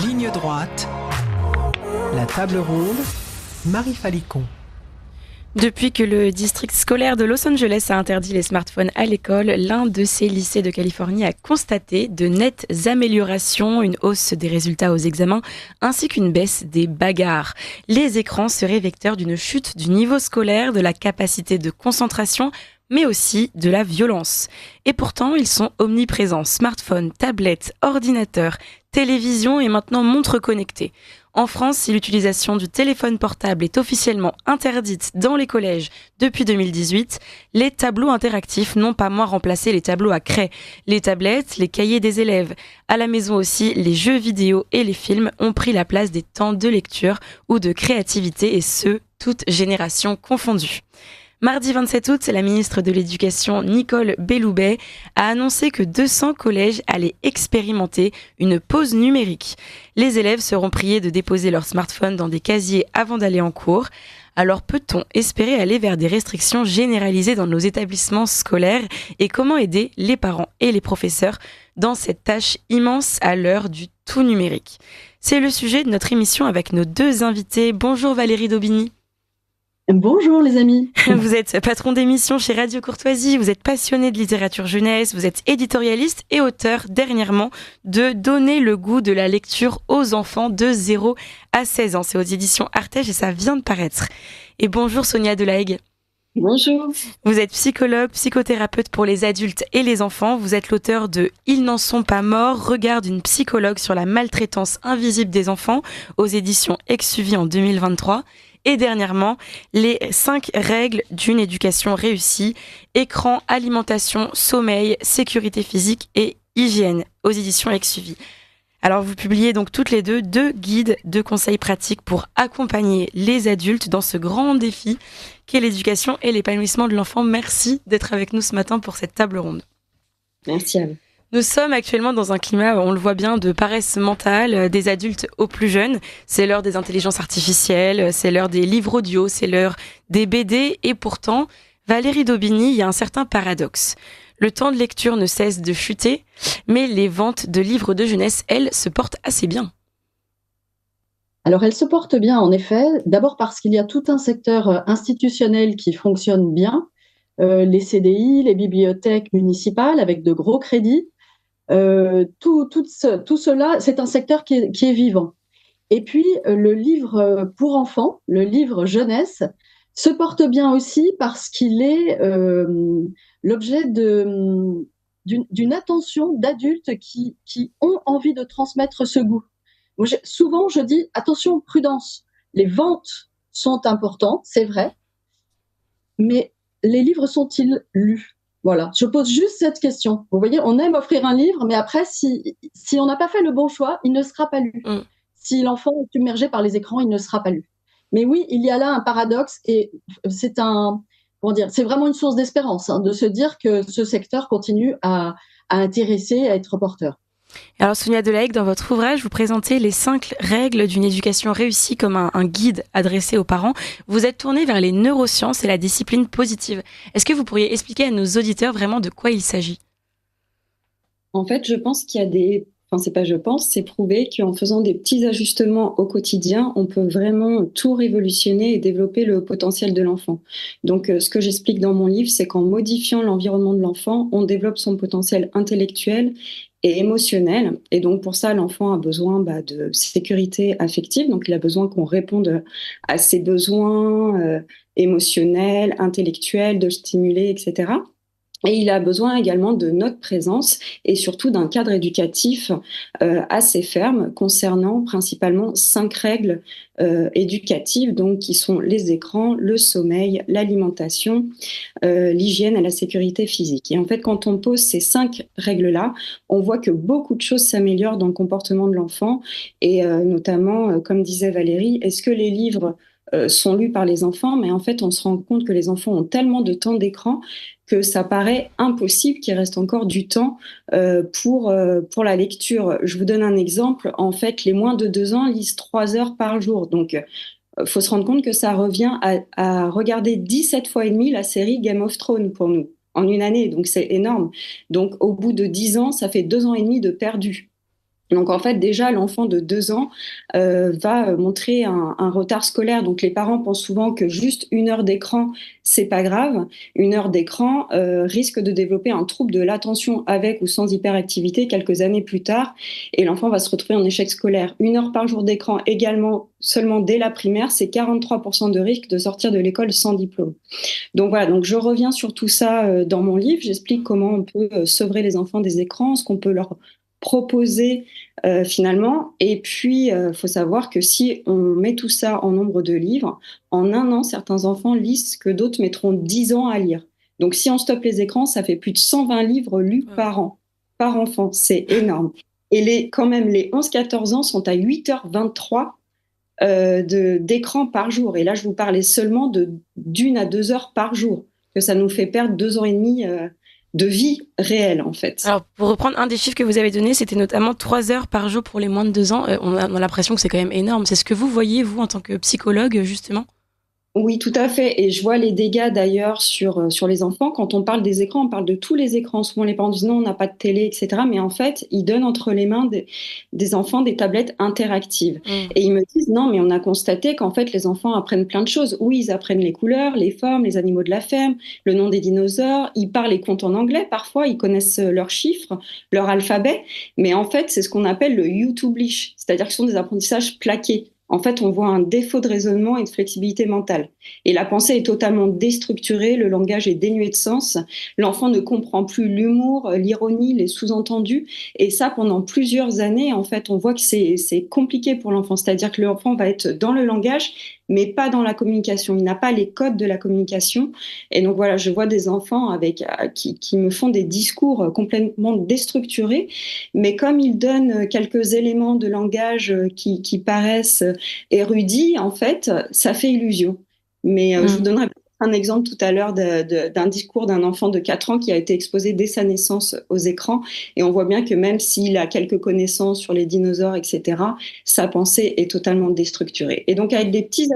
Ligne droite, la table ronde, Marie Falicon. Depuis que le district scolaire de Los Angeles a interdit les smartphones à l'école, l'un de ces lycées de Californie a constaté de nettes améliorations, une hausse des résultats aux examens, ainsi qu'une baisse des bagarres. Les écrans seraient vecteurs d'une chute du niveau scolaire, de la capacité de concentration, mais aussi de la violence. Et pourtant, ils sont omniprésents. Smartphones, tablettes, ordinateurs, télévision et maintenant montres connectées. En France, si l'utilisation du téléphone portable est officiellement interdite dans les collèges depuis 2018, les tableaux interactifs n'ont pas moins remplacé les tableaux à craie. Les tablettes, les cahiers des élèves. À la maison aussi, les jeux vidéo et les films ont pris la place des temps de lecture ou de créativité, et ce, toutes générations confondues. Mardi 27 août, la ministre de l'Éducation, Nicole Belloubet, a annoncé que 200 collèges allaient expérimenter une pause numérique. Les élèves seront priés de déposer leur smartphone dans des casiers avant d'aller en cours. Alors peut-on espérer aller vers des restrictions généralisées dans nos établissements scolaires, et comment aider les parents et les professeurs dans cette tâche immense à l'heure du tout numérique? C'est le sujet de notre émission avec nos deux invités. Bonjour Valérie Daubigny. Bonjour les amis. Vous êtes patron d'émission chez Radio Courtoisie, vous êtes passionné de littérature jeunesse, vous êtes éditorialiste et auteur dernièrement de Donner le goût de la lecture aux enfants de 0 à 16 ans. C'est aux éditions Artege et ça vient de paraître. Et bonjour Sonia Delahaye. Bonjour. Vous êtes psychologue, psychothérapeute pour les adultes et les enfants. Vous êtes l'auteur de Ils n'en sont pas morts, regard d'une psychologue sur la maltraitance invisible des enfants aux éditions Exuvie en 2023. Et dernièrement, les 5 règles d'une éducation réussie, écran, alimentation, sommeil, sécurité physique et hygiène, aux éditions Exuvie. Alors vous publiez donc toutes les deux guides de conseils pratiques pour accompagner les adultes dans ce grand défi qu'est l'éducation et l'épanouissement de l'enfant. Merci d'être avec nous ce matin pour cette table ronde. Merci à vous. Nous sommes actuellement dans un climat, on le voit bien, de paresse mentale des adultes aux plus jeunes. C'est l'heure des intelligences artificielles, c'est l'heure des livres audio, c'est l'heure des BD. Et pourtant, Valérie Daubigny, il y a un certain paradoxe. Le temps de lecture ne cesse de chuter, mais les ventes de livres de jeunesse, elles, se portent assez bien. Alors elles se portent bien en effet, d'abord parce qu'il y a tout un secteur institutionnel qui fonctionne bien, les CDI, les bibliothèques municipales avec de gros crédits. Tout cela, c'est un secteur qui est vivant. Et puis, le livre pour enfants, le livre jeunesse, se porte bien aussi parce qu'il est l'objet d'une attention d'adultes qui ont envie de transmettre ce goût. Souvent, je dis, attention, prudence, les ventes sont importantes, c'est vrai, mais les livres sont-ils lus ? Voilà, je pose juste cette question. Vous voyez, on aime offrir un livre, mais après, si on n'a pas fait le bon choix, il ne sera pas lu. Si l'enfant est submergé par les écrans, il ne sera pas lu. Mais oui, il y a là un paradoxe et c'est c'est vraiment une source d'espérance de se dire que ce secteur continue à intéresser, à être porteur. Alors Sonia Delahaye, dans votre ouvrage, vous présentez les 5 règles d'une éducation réussie comme un guide adressé aux parents. Vous êtes tournée vers les neurosciences et la discipline positive. Est-ce que vous pourriez expliquer à nos auditeurs vraiment de quoi il s'agit ? En fait, je pense qu'il y a c'est prouvé qu'en faisant des petits ajustements au quotidien, on peut vraiment tout révolutionner et développer le potentiel de l'enfant. Donc, ce que j'explique dans mon livre, c'est qu'en modifiant l'environnement de l'enfant, on développe son potentiel intellectuel et émotionnel. Et donc, pour ça, l'enfant a besoin de sécurité affective. Donc, il a besoin qu'on réponde à ses besoins émotionnels, intellectuels, de le stimuler, etc. Et il a besoin également de notre présence et surtout d'un cadre éducatif assez ferme concernant principalement 5 règles éducatives, donc qui sont les écrans, le sommeil, l'alimentation, l'hygiène et la sécurité physique. Et en fait, quand on pose ces 5 règles-là, on voit que beaucoup de choses s'améliorent dans le comportement de l'enfant et notamment, comme disait Valérie, est-ce que les livres sont lus par les enfants, mais en fait, on se rend compte que les enfants ont tellement de temps d'écran que ça paraît impossible qu'il reste encore du temps pour la lecture. Je vous donne un exemple. En fait, les moins de 2 ans lisent 3 heures par jour. Donc, faut se rendre compte que ça revient à regarder 17 fois et demi la série Game of Thrones pour nous, en une année. Donc, c'est énorme. Donc, au bout de 10 ans, ça fait 2 ans et demi de perdu. Donc en fait, déjà, l'enfant de 2 ans va montrer un retard scolaire. Donc les parents pensent souvent que juste 1 heure d'écran, c'est pas grave. 1 heure d'écran risque de développer un trouble de l'attention avec ou sans hyperactivité quelques années plus tard, et l'enfant va se retrouver en échec scolaire. 1 heure par jour d'écran également, seulement dès la primaire, c'est 43% de risque de sortir de l'école sans diplôme. Donc voilà, donc je reviens sur tout ça dans mon livre. J'explique comment on peut sevrer les enfants des écrans, ce qu'on peut leur proposer finalement. Et puis, faut savoir que si on met tout ça en nombre de livres, en un an, certains enfants lisent ce que d'autres mettront 10 ans à lire. Donc, si on stoppe les écrans, ça fait plus de 120 livres lus par an, par enfant. C'est énorme. Et quand même, les 11-14 ans sont à 8h23 d'écran par jour. Et là, je vous parlais seulement d'1 à 2 heures par jour, que ça nous fait perdre 2 ans et demi de vie réelle, en fait. Alors, pour reprendre un des chiffres que vous avez donné, c'était notamment 3 heures par jour pour les moins de 2 ans. On a l'impression que c'est quand même énorme. C'est ce que vous voyez, vous, en tant que psychologue, justement? Oui, tout à fait. Et je vois les dégâts d'ailleurs sur les enfants. Quand on parle des écrans, on parle de tous les écrans. Souvent, les parents disent non, on n'a pas de télé, etc. Mais en fait, ils donnent entre les mains des enfants des tablettes interactives. Et ils me disent non, mais on a constaté qu'en fait, les enfants apprennent plein de choses. Oui, ils apprennent les couleurs, les formes, les animaux de la ferme, le nom des dinosaures. Ils parlent et comptent en anglais parfois. Ils connaissent leurs chiffres, leur alphabet. Mais en fait, c'est ce qu'on appelle le YouTubelish. C'est-à-dire que ce sont des apprentissages plaqués. En fait, on voit un défaut de raisonnement et de flexibilité mentale. Et la pensée est totalement déstructurée, le langage est dénué de sens, l'enfant ne comprend plus l'humour, l'ironie, les sous-entendus. Et ça, pendant plusieurs années, en fait, on voit que c'est compliqué pour l'enfant. C'est-à-dire que l'enfant va être dans le langage, mais pas dans la communication. Il n'a pas les codes de la communication. Et donc voilà, je vois des enfants qui me font des discours complètement déstructurés, mais comme ils donnent quelques éléments de langage qui paraissent érudits, en fait, ça fait illusion. Mais je vous donnerai un exemple tout à l'heure d'un discours d'un enfant de 4 ans qui a été exposé dès sa naissance aux écrans. Et on voit bien que même s'il a quelques connaissances sur les dinosaures, etc., sa pensée est totalement déstructurée. Et donc, avec des petits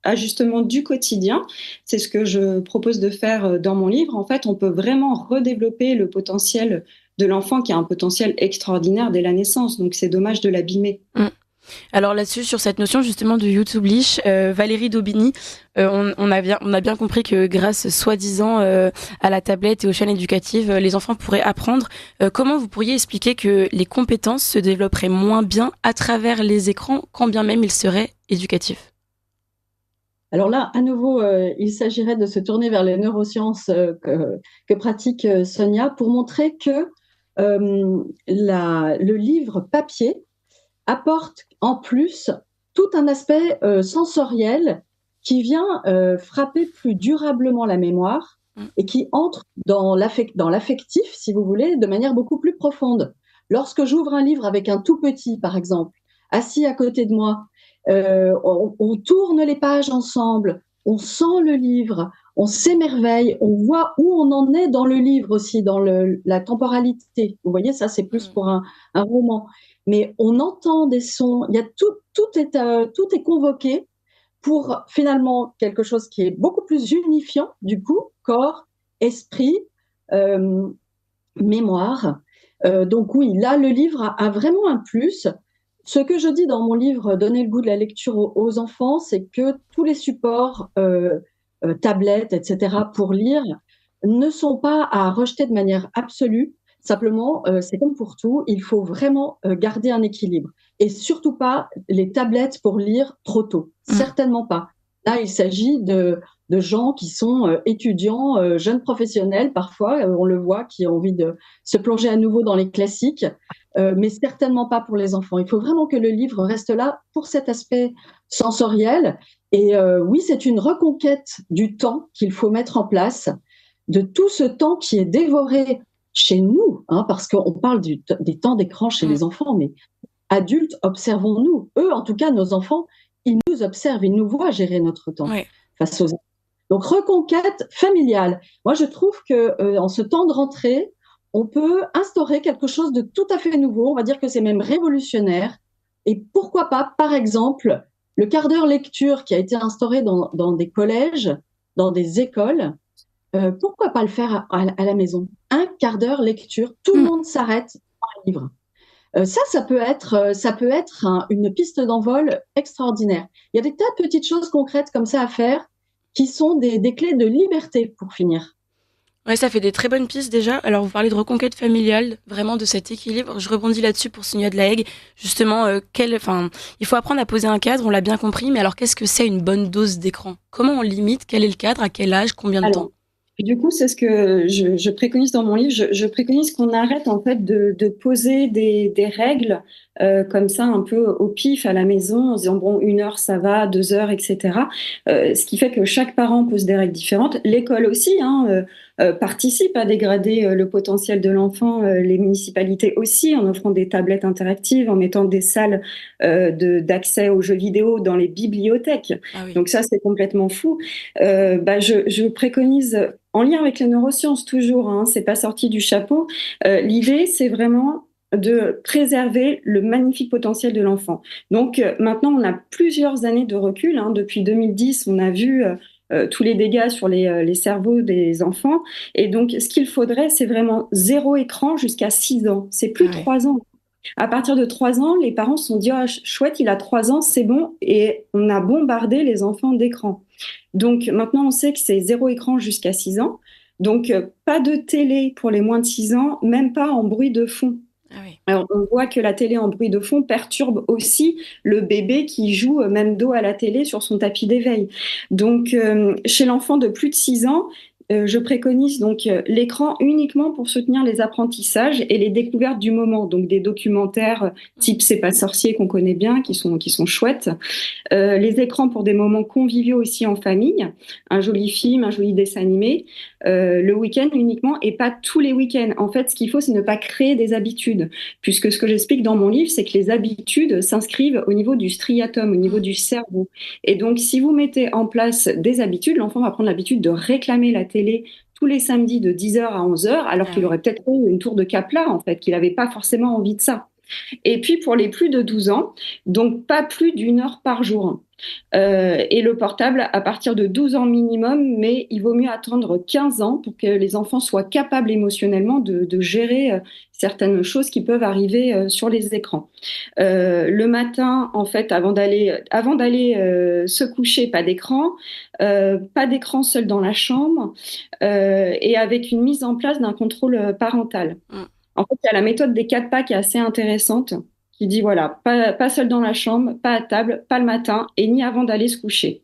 ajustements du quotidien, c'est ce que je propose de faire dans mon livre. En fait, on peut vraiment redévelopper le potentiel de l'enfant qui a un potentiel extraordinaire dès la naissance. Donc, c'est dommage de l'abîmer. Alors là-dessus, sur cette notion justement de YouTubelish, Valérie Daubigny, on a bien compris que grâce soi-disant à la tablette et aux chaînes éducatives, les enfants pourraient apprendre. Comment vous pourriez expliquer que les compétences se développeraient moins bien à travers les écrans, quand bien même ils seraient éducatifs? Alors là, à nouveau, il s'agirait de se tourner vers les neurosciences que pratique Sonia pour montrer que le livre papier apporte en plus tout un aspect sensoriel qui vient frapper plus durablement la mémoire et qui entre dans l'affectif, si vous voulez, de manière beaucoup plus profonde. Lorsque j'ouvre un livre avec un tout petit, par exemple, assis à côté de moi, on tourne les pages ensemble, on sent le livre, on s'émerveille, on voit où on en est dans le livre aussi, dans la temporalité. Vous voyez, ça c'est plus pour un roman. Mais on entend des sons, il y a tout est convoqué pour finalement quelque chose qui est beaucoup plus unifiant, du coup, corps, esprit, mémoire. Donc oui, là, le livre a vraiment un plus. Ce que je dis dans mon livre, Donner le goût de la lecture aux enfants, c'est que tous les supports, tablettes, etc., pour lire, ne sont pas à rejeter de manière absolue. Simplement, c'est comme pour tout, il faut vraiment garder un équilibre. Et surtout pas les tablettes pour lire trop tôt. Certainement pas. Là, il s'agit de gens qui sont étudiants, jeunes professionnels parfois, on le voit, qui ont envie de se plonger à nouveau dans les classiques, mais certainement pas pour les enfants. Il faut vraiment que le livre reste là pour cet aspect sensoriel. Et oui, c'est une reconquête du temps qu'il faut mettre en place, de tout ce temps qui est dévoré chez nous, hein, parce qu'on parle des temps d'écran chez les enfants, mais adultes, observons-nous. Eux, en tout cas, nos enfants, ils nous observent, ils nous voient gérer notre temps face aux enfants. Donc, reconquête familiale. Moi, je trouve que en ce temps de rentrée, on peut instaurer quelque chose de tout à fait nouveau. On va dire que c'est même révolutionnaire. Et pourquoi pas, par exemple, le quart d'heure lecture qui a été instauré dans des collèges, dans des écoles, pourquoi pas le faire à la maison? Un quart d'heure lecture, tout le monde s'arrête pour un livre. Ça peut être une piste d'envol extraordinaire. Il y a des tas de petites choses concrètes comme ça à faire qui sont des clés de liberté pour finir. Ouais, ça fait des très bonnes pistes déjà. Alors, vous parlez de reconquête familiale, vraiment de cet équilibre. Je rebondis là-dessus pour Sonia de la Hague. Justement, il faut apprendre à poser un cadre, on l'a bien compris, mais alors qu'est-ce que c'est une bonne dose d'écran? Comment on limite? Quel est le cadre? À quel âge? Combien de temps? Et du coup, c'est ce que je préconise dans mon livre. Je préconise qu'on arrête en fait de poser des règles comme ça un peu au pif à la maison, en disant bon 1 heure ça va, 2 heures, etc. Ce qui fait que chaque parent pose des règles différentes. L'école aussi participe à dégrader le potentiel de l'enfant. Les municipalités aussi, en offrant des tablettes interactives, en mettant des salles d'accès aux jeux vidéo dans les bibliothèques. Ah oui. Donc ça, c'est complètement fou. Je préconise, en lien avec les neurosciences toujours, c'est pas sorti du chapeau, l'idée c'est vraiment de préserver le magnifique potentiel de l'enfant. Donc maintenant on a plusieurs années de recul, depuis 2010 on a vu tous les dégâts sur les cerveaux des enfants, et donc ce qu'il faudrait c'est vraiment 0 écran jusqu'à 6 ans, c'est plus 3 ans. À partir de 3 ans, les parents se sont dit, chouette, il a 3 ans, c'est bon. Et on a bombardé les enfants d'écran. Donc maintenant, on sait que c'est 0 écran jusqu'à 6 ans. Donc pas de télé pour les moins de 6 ans, même pas en bruit de fond. Ah oui. Alors, on voit que la télé en bruit de fond perturbe aussi le bébé qui joue même dos à la télé sur son tapis d'éveil. Donc, chez l'enfant de plus de 6 ans, je préconise donc l'écran uniquement pour soutenir les apprentissages et les découvertes du moment, donc des documentaires type C'est pas sorcier qu'on connaît bien, qui sont chouettes. Les écrans pour des moments conviviaux aussi en famille, un joli film, un joli dessin animé, le week-end uniquement et pas tous les week-ends. En fait, ce qu'il faut, c'est ne pas créer des habitudes, puisque ce que j'explique dans mon livre, c'est que les habitudes s'inscrivent au niveau du striatum, au niveau du cerveau. Et donc, si vous mettez en place des habitudes, l'enfant va prendre l'habitude de réclamer la télé tous les samedis de 10h à 11h, alors qu'il aurait peut-être eu une tour de Capla, en fait, qu'il n'avait pas forcément envie de ça. Et puis pour les plus de 12 ans, donc pas plus d'1 heure par jour. Et le portable à partir de 12 ans minimum, mais il vaut mieux attendre 15 ans pour que les enfants soient capables émotionnellement de gérer certaines choses qui peuvent arriver sur les écrans. Le matin, en fait, avant d'aller se coucher, pas d'écran seul dans la chambre, et avec une mise en place d'un contrôle parental. En fait, il y a la méthode des 4 pas qui est assez intéressante, qui dit voilà, pas seul dans la chambre, pas à table, pas le matin et ni avant d'aller se coucher.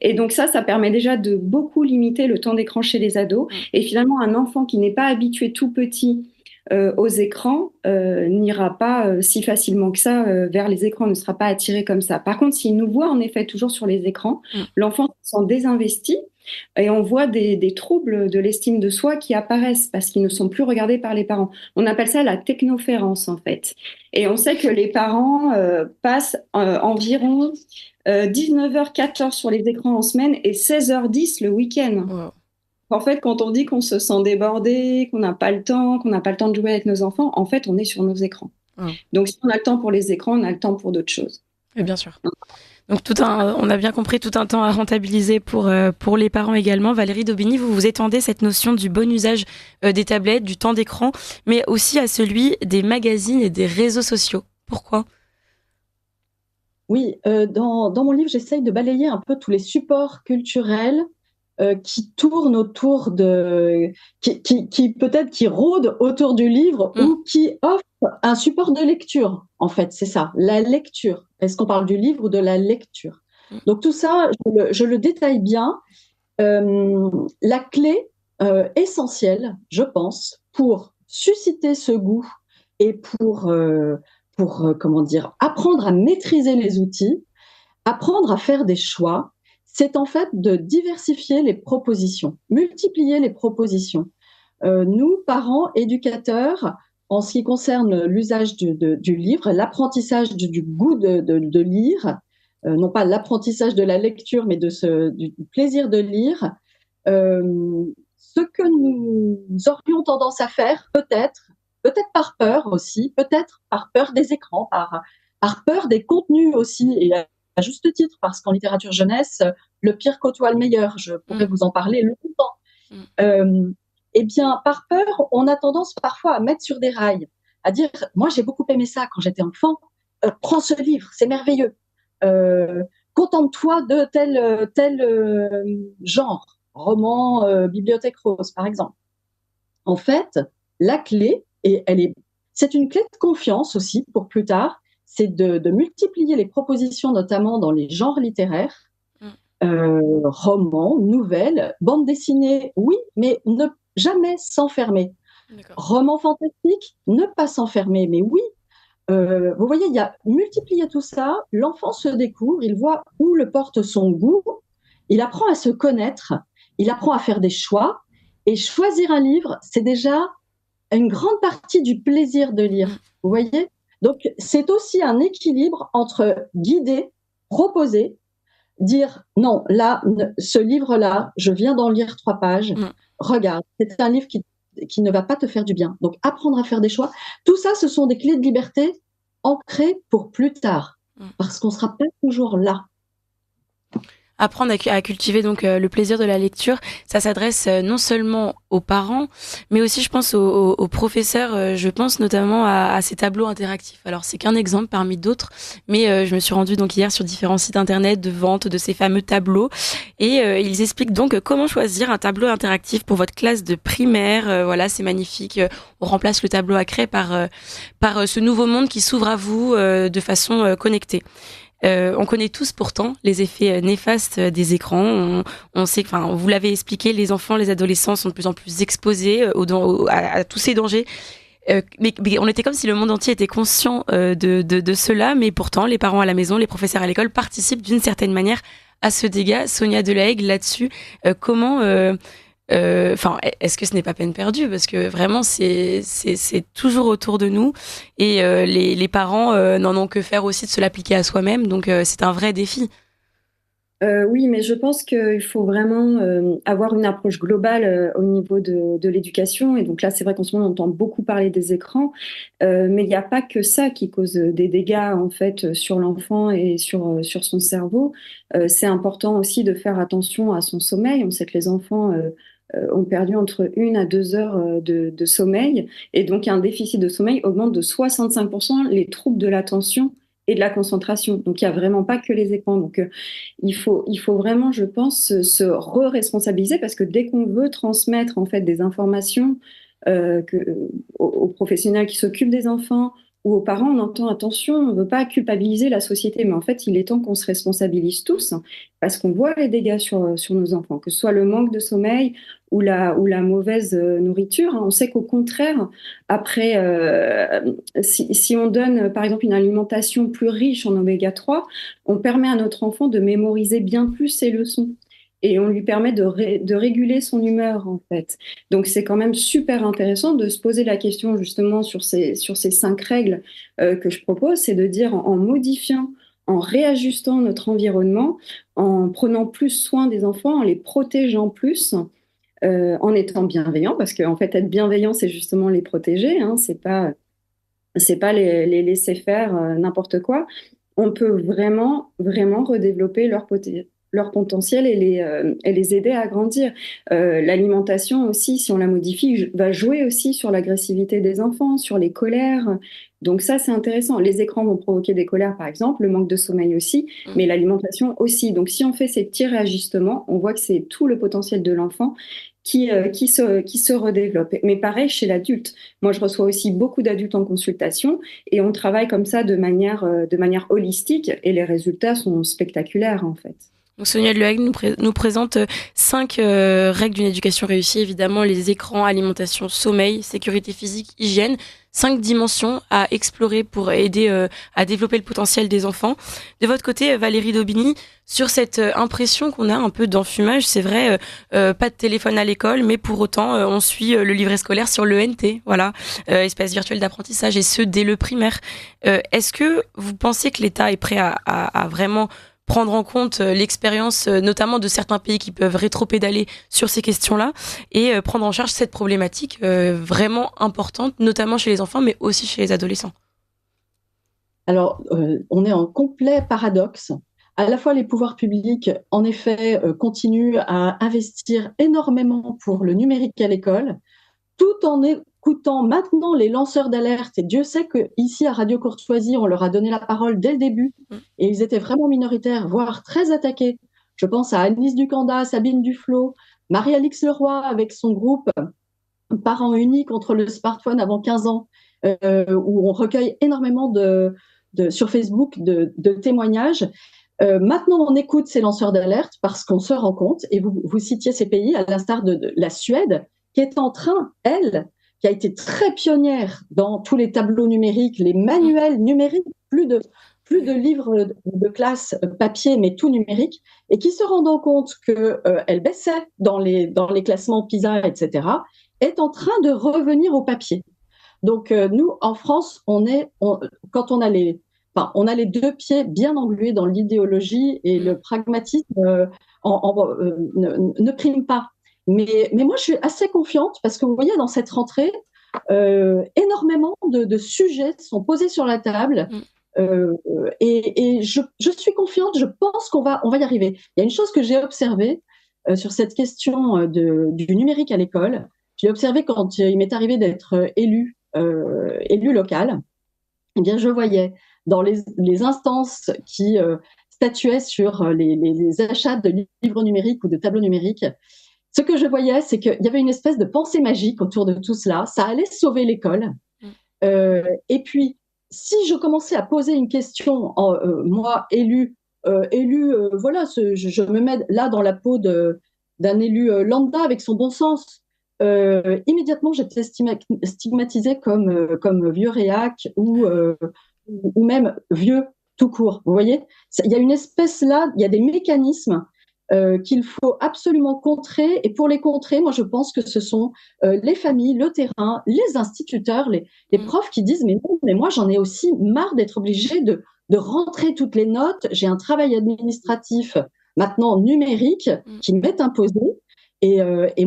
Et donc ça permet déjà de beaucoup limiter le temps d'écran chez les ados. Et finalement, un enfant qui n'est pas habitué tout petit aux écrans n'ira pas si facilement que ça vers les écrans, ne sera pas attiré comme ça. Par contre, s'il nous voit en effet toujours sur les écrans, l'enfant s'en désinvestit. Et on voit des troubles de l'estime de soi qui apparaissent parce qu'ils ne sont plus regardés par les parents. On appelle ça la technoférence, en fait. Et on sait que les parents passent environ 19h, 4h sur les écrans en semaine et 16h10 le week-end. Wow. En fait, quand on dit qu'on se sent débordé, qu'on n'a pas le temps de jouer avec nos enfants, en fait, on est sur nos écrans. Wow. Donc, si on a le temps pour les écrans, on a le temps pour d'autres choses. Et bien sûr. Donc on a bien compris, tout un temps à rentabiliser pour les parents également. Valérie Daubigny, vous étendez cette notion du bon usage des tablettes, du temps d'écran, mais aussi à celui des magazines et des réseaux sociaux. Pourquoi ? Oui, dans mon livre, j'essaye de balayer un peu tous les supports culturels qui tournent autour qui peut-être qui rôdent autour du livre ou qui offrent un support de lecture. En fait, c'est ça, la lecture. Est-ce qu'on parle du livre ou de la lecture ? Donc tout ça, je le détaille bien. La clé essentielle, je pense, pour susciter ce goût et pour comment dire, apprendre à maîtriser les outils, apprendre à faire des choix, c'est en fait de diversifier les propositions, multiplier les propositions. Nous, parents, éducateurs, en ce qui concerne l'usage du livre, l'apprentissage du goût de lire, non pas l'apprentissage de la lecture, mais du plaisir de lire, ce que nous aurions tendance à faire, peut-être par peur aussi, peut-être par peur des écrans, par peur des contenus aussi, et à juste titre, parce qu'en littérature jeunesse, le pire côtoie le meilleur. Je pourrais vous en parler longtemps. Eh bien, par peur, on a tendance parfois à mettre sur des rails, à dire, moi j'ai beaucoup aimé ça quand j'étais enfant, prends ce livre, c'est merveilleux. Contente-toi de tel genre, roman, Bibliothèque rose, par exemple. En fait, la clé, c'est une clé de confiance aussi pour plus tard, c'est de multiplier les propositions, notamment dans les genres littéraires, romans, nouvelles, bande dessinée, oui, mais ne jamais s'enfermer. D'accord. Roman fantastique, ne pas s'enfermer, mais oui. Vous voyez, il y a multiplier tout ça, l'enfant se découvre, il voit où le porte son goût, il apprend à se connaître, il apprend à faire des choix, et choisir un livre, c'est déjà une grande partie du plaisir de lire. Vous voyez? Donc, c'est aussi un équilibre entre guider, proposer, dire non, là, ce livre-là, je viens d'en lire 3 pages, regarde, c'est un livre qui ne va pas te faire du bien. Donc, apprendre à faire des choix. Tout ça, ce sont des clés de liberté ancrées pour plus tard, parce qu'on ne sera pas toujours là. Apprendre à cultiver donc le plaisir de la lecture, ça s'adresse non seulement aux parents, mais aussi je pense aux professeurs. Je pense notamment à ces tableaux interactifs. Alors c'est qu'un exemple parmi d'autres, mais je me suis rendue donc hier sur différents sites internet de vente de ces fameux tableaux et ils expliquent donc comment choisir un tableau interactif pour votre classe de primaire. Voilà, c'est magnifique. On remplace le tableau à craie par ce nouveau monde qui s'ouvre à vous de façon connectée. On connaît tous pourtant les effets néfastes des écrans. On sait, enfin, vous l'avez expliqué, les enfants, les adolescents sont de plus en plus exposés à tous ces dangers. Mais on était comme si le monde entier était conscient de cela, mais pourtant, les parents à la maison, les professeurs à l'école participent d'une certaine manière à ce dégât. Sonia Delahaye, là-dessus, comment est-ce que ce n'est pas peine perdue? Parce que vraiment, c'est toujours autour de nous et les parents n'en ont que faire aussi de se l'appliquer à soi-même. Donc, c'est un vrai défi. Oui, mais je pense qu'il faut vraiment avoir une approche globale au niveau de l'éducation. Et donc là, c'est vrai qu'en ce moment, on entend beaucoup parler des écrans, mais il n'y a pas que ça qui cause des dégâts en fait sur l'enfant et sur son cerveau. C'est important aussi de faire attention à son sommeil. On sait que les enfants ont perdu entre 1 à 2 heures de sommeil, et donc un déficit de sommeil augmente de 65% les troubles de l'attention et de la concentration. Donc, il n'y a vraiment pas que les écrans. Donc, il faut vraiment, je pense, se re-responsabiliser, parce que dès qu'on veut transmettre en fait des informations aux professionnels qui s'occupent des enfants ou aux parents, on entend attention, on ne veut pas culpabiliser la société, mais en fait, il est temps qu'on se responsabilise tous, parce qu'on voit les dégâts sur nos enfants, que ce soit le manque de sommeil ou la mauvaise nourriture. On sait qu'au contraire, après, si on donne par exemple une alimentation plus riche en oméga 3, on permet à notre enfant de mémoriser bien plus ses leçons. Et on lui permet de réguler son humeur, en fait. Donc, c'est quand même super intéressant de se poser la question, justement, sur ces 5 règles que je propose. C'est de dire, en modifiant, en réajustant notre environnement, en prenant plus soin des enfants, en les protégeant plus, en étant bienveillant, parce qu'en fait, être bienveillant, c'est justement les protéger, hein, c'est pas les laisser faire n'importe quoi. On peut vraiment, vraiment redévelopper leur potentiel et les aider à grandir. L'alimentation aussi, si on la modifie, va jouer aussi sur l'agressivité des enfants, sur les colères. Donc ça, c'est intéressant. Les écrans vont provoquer des colères, par exemple, le manque de sommeil aussi, mais l'alimentation aussi. Donc si on fait ces petits réajustements, on voit que c'est tout le potentiel de l'enfant qui se redéveloppe. Mais pareil chez l'adulte. Moi, je reçois aussi beaucoup d'adultes en consultation et on travaille comme ça de manière holistique, et les résultats sont spectaculaires, en fait. Donc Sonia Delahaye nous présente 5 règles d'une éducation réussie. Évidemment, les écrans, alimentation, sommeil, sécurité physique, hygiène. 5 dimensions à explorer pour aider à développer le potentiel des enfants. De votre côté, Valérie Daubigny, sur cette impression qu'on a un peu d'enfumage, c'est vrai, pas de téléphone à l'école, mais pour autant, on suit le livret scolaire sur l'ENT, voilà, espace virtuel d'apprentissage, et ce, dès le primaire. Est-ce que vous pensez que l'État est prêt à vraiment prendre en compte l'expérience notamment de certains pays qui peuvent rétropédaler sur ces questions-là et prendre en charge cette problématique vraiment importante, notamment chez les enfants, mais aussi chez les adolescents? Alors, on est en complet paradoxe. À la fois, les pouvoirs publics, en effet, continuent à investir énormément pour le numérique à l'école, tout en écoutant maintenant les lanceurs d'alerte, et Dieu sait qu'ici à Radio Courtoisie, on leur a donné la parole dès le début, et ils étaient vraiment minoritaires, voire très attaqués. Je pense à Agnès Ducanda, Sabine Duflot, Marie-Alix Leroy avec son groupe Parents unis contre le smartphone avant 15 ans, où on recueille énormément sur Facebook de témoignages. Maintenant, on écoute ces lanceurs d'alerte parce qu'on se rend compte, et vous citiez ces pays, à l'instar de la Suède, qui est en train, elle, qui a été très pionnière dans tous les tableaux numériques, les manuels numériques, plus de livres de classe papier, mais tout numérique, et qui se rendant compte qu'elle baissait dans les classements PISA, etc., est en train de revenir au papier. Donc, nous, en France, quand on a les deux pieds bien englués dans l'idéologie, et le pragmatisme ne prime pas. Mais moi, je suis assez confiante parce que vous voyez, dans cette rentrée, énormément de sujets sont posés sur la table. Et je suis confiante, je pense qu'on va y arriver. Il y a une chose que j'ai observée sur cette question du numérique à l'école. J'ai observé quand il m'est arrivé d'être élu local. Eh bien, je voyais dans les instances qui statuaient sur les achats de livres numériques ou de tableaux numériques, ce que je voyais, c'est qu'il y avait une espèce de pensée magique autour de tout cela. Ça allait sauver l'école. Et puis, si je commençais à poser une question, moi, élu, voilà, je me mets là dans la peau d'un élu lambda avec son bon sens. Immédiatement, j'étais stigmatisée comme vieux réac ou même vieux tout court. Vous voyez, il y a une espèce là, il y a des mécanismes qu'il faut absolument contrer. Et pour les contrer, moi, je pense que ce sont les familles, le terrain, les instituteurs, les profs qui disent mais non, mais moi, j'en ai aussi marre d'être obligée de rentrer toutes les notes. J'ai un travail administratif maintenant numérique qui m'est imposé. Et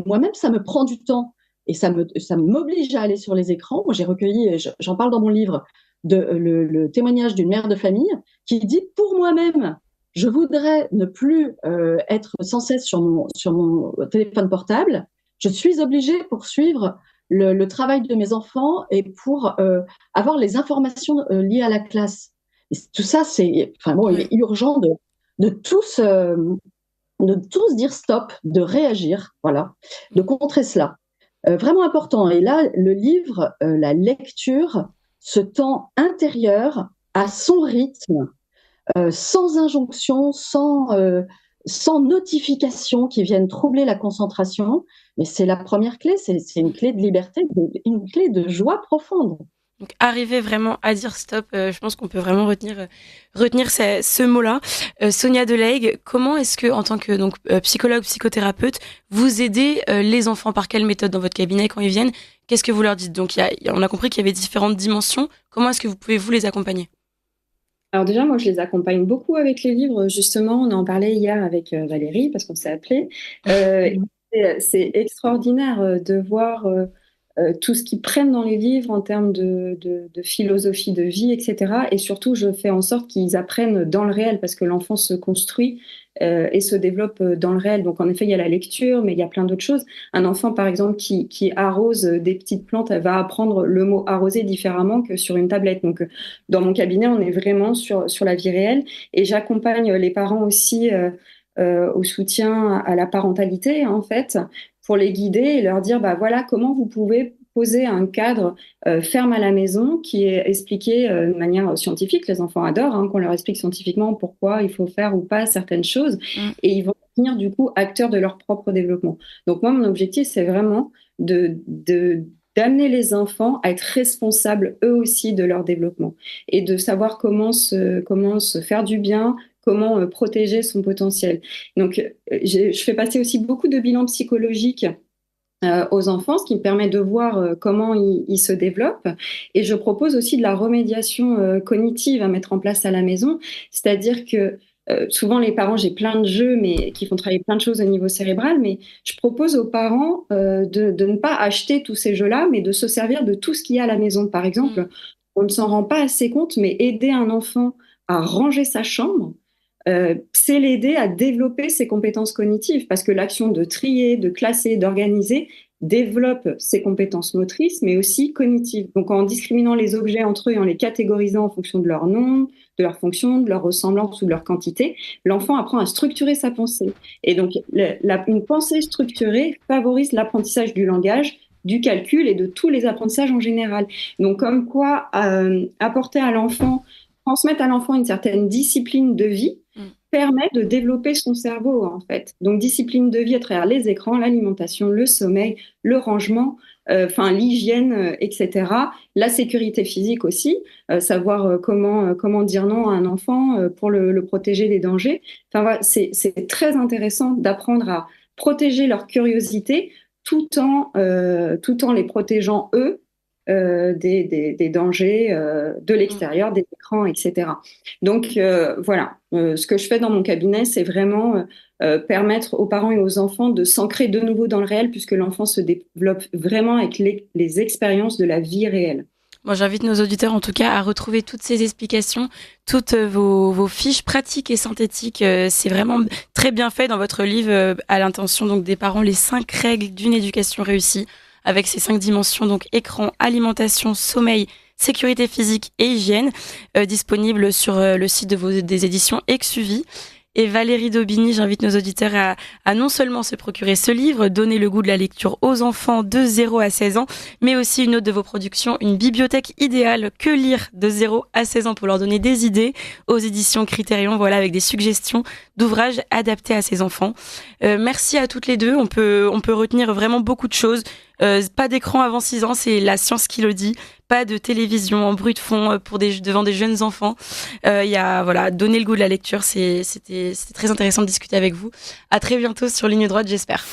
moi-même, ça me prend du temps et ça m'oblige à aller sur les écrans. Moi, j'ai recueilli, j'en parle dans mon livre, le témoignage d'une mère de famille qui dit « Pour moi-même, je voudrais ne plus être sans cesse sur mon téléphone portable. Je suis obligée pour suivre le travail de mes enfants et pour avoir les informations liées à la classe. » Et tout ça, il est urgent de tous dire stop, de réagir, voilà, de contrer cela. Vraiment important. Et là, le livre, la lecture, ce temps intérieur à son rythme, sans injonction, sans notification qui viennent troubler la concentration. Mais c'est la première clé, c'est une clé de liberté, une clé de joie profonde. Donc arriver vraiment à dire stop, je pense qu'on peut vraiment retenir ce mot-là. Sonia Delegue, comment est-ce que, en tant que psychologue, psychothérapeute, vous aidez les enfants? Par quelle méthode dans votre cabinet quand ils viennent? Qu'est-ce que vous leur dites? Donc on a compris qu'il y avait différentes dimensions. Comment est-ce que vous pouvez les accompagner? Alors déjà, moi, je les accompagne beaucoup avec les livres. Justement, on en parlait hier avec Valérie, parce qu'on s'est appelé. C'est extraordinaire de voir tout ce qu'ils prennent dans les livres en termes de philosophie de vie, etc. Et surtout, je fais en sorte qu'ils apprennent dans le réel, parce que l'enfant se construit et se développe dans le réel. Donc, en effet, il y a la lecture, mais il y a plein d'autres choses. Un enfant, par exemple, qui arrose des petites plantes, elle va apprendre le mot arroser différemment que sur une tablette. Donc, dans mon cabinet, on est vraiment sur la vie réelle. Et j'accompagne les parents aussi au soutien à la parentalité, en fait, pour les guider et leur dire, bah voilà, comment vous pouvez poser un cadre ferme à la maison qui est expliqué de manière scientifique. Les enfants adorent qu'on leur explique scientifiquement pourquoi il faut faire ou pas certaines choses, et ils vont devenir du coup acteurs de leur propre développement. Donc moi, mon objectif, c'est vraiment d'amener les enfants à être responsables eux aussi de leur développement et de savoir comment se faire du bien, comment protéger son potentiel. Donc, je fais passer aussi beaucoup de bilans psychologiques aux enfants, ce qui me permet de voir comment ils se développent. Et je propose aussi de la remédiation cognitive à mettre en place à la maison. C'est-à-dire que souvent, les parents, j'ai plein de jeux mais qui font travailler plein de choses au niveau cérébral, mais je propose aux parents de ne pas acheter tous ces jeux-là, mais de se servir de tout ce qu'il y a à la maison. Par exemple, on ne s'en rend pas assez compte, mais aider un enfant à ranger sa chambre, c'est l'aider à développer ses compétences cognitives, parce que l'action de trier, de classer, d'organiser développe ses compétences motrices, mais aussi cognitives. Donc, en discriminant les objets entre eux et en les catégorisant en fonction de leur nom, de leur fonction, de leur ressemblance ou de leur quantité, l'enfant apprend à structurer sa pensée. Et donc, une pensée structurée favorise l'apprentissage du langage, du calcul et de tous les apprentissages en général. Donc, comme quoi, apporter à l'enfant, transmettre à l'enfant une certaine discipline de vie, permet de développer son cerveau, en fait. Donc, discipline de vie à travers les écrans, l'alimentation, le sommeil, le rangement, l'hygiène, etc. La sécurité physique aussi, savoir comment dire non à un enfant pour le protéger des dangers. Enfin, voilà, c'est très intéressant d'apprendre à protéger leur curiosité tout en les protégeant, eux, des dangers de l'extérieur, des écrans, etc. Donc, voilà. Ce que je fais dans mon cabinet, c'est vraiment permettre aux parents et aux enfants de s'ancrer de nouveau dans le réel, puisque l'enfant se développe vraiment avec les expériences de la vie réelle. Moi, j'invite nos auditeurs, en tout cas, à retrouver toutes ces explications, toutes vos fiches pratiques et synthétiques. C'est vraiment très bien fait dans votre livre, à l'intention donc des parents, les 5 règles d'une éducation réussie, avec ces 5 dimensions, donc écran, alimentation, sommeil, sécurité physique et hygiène, disponible sur le site des éditions Exuvie. Et Valérie Daubigny, j'invite nos auditeurs à non seulement se procurer ce livre, donner le goût de la lecture aux enfants de 0 à 16 ans, mais aussi une autre de vos productions, une bibliothèque idéale, que lire de 0 à 16 ans pour leur donner des idées, aux éditions Critérion, voilà, avec des suggestions d'ouvrages adaptés à ces enfants. Merci à toutes les deux, on peut retenir vraiment beaucoup de choses. Pas d'écran avant 6 ans, c'est la science qui le dit. Pas de télévision en bruit de fond devant des jeunes enfants. Voilà, donner le goût de la lecture. C'était très intéressant de discuter avec vous. À très bientôt sur Ligne Droite, j'espère.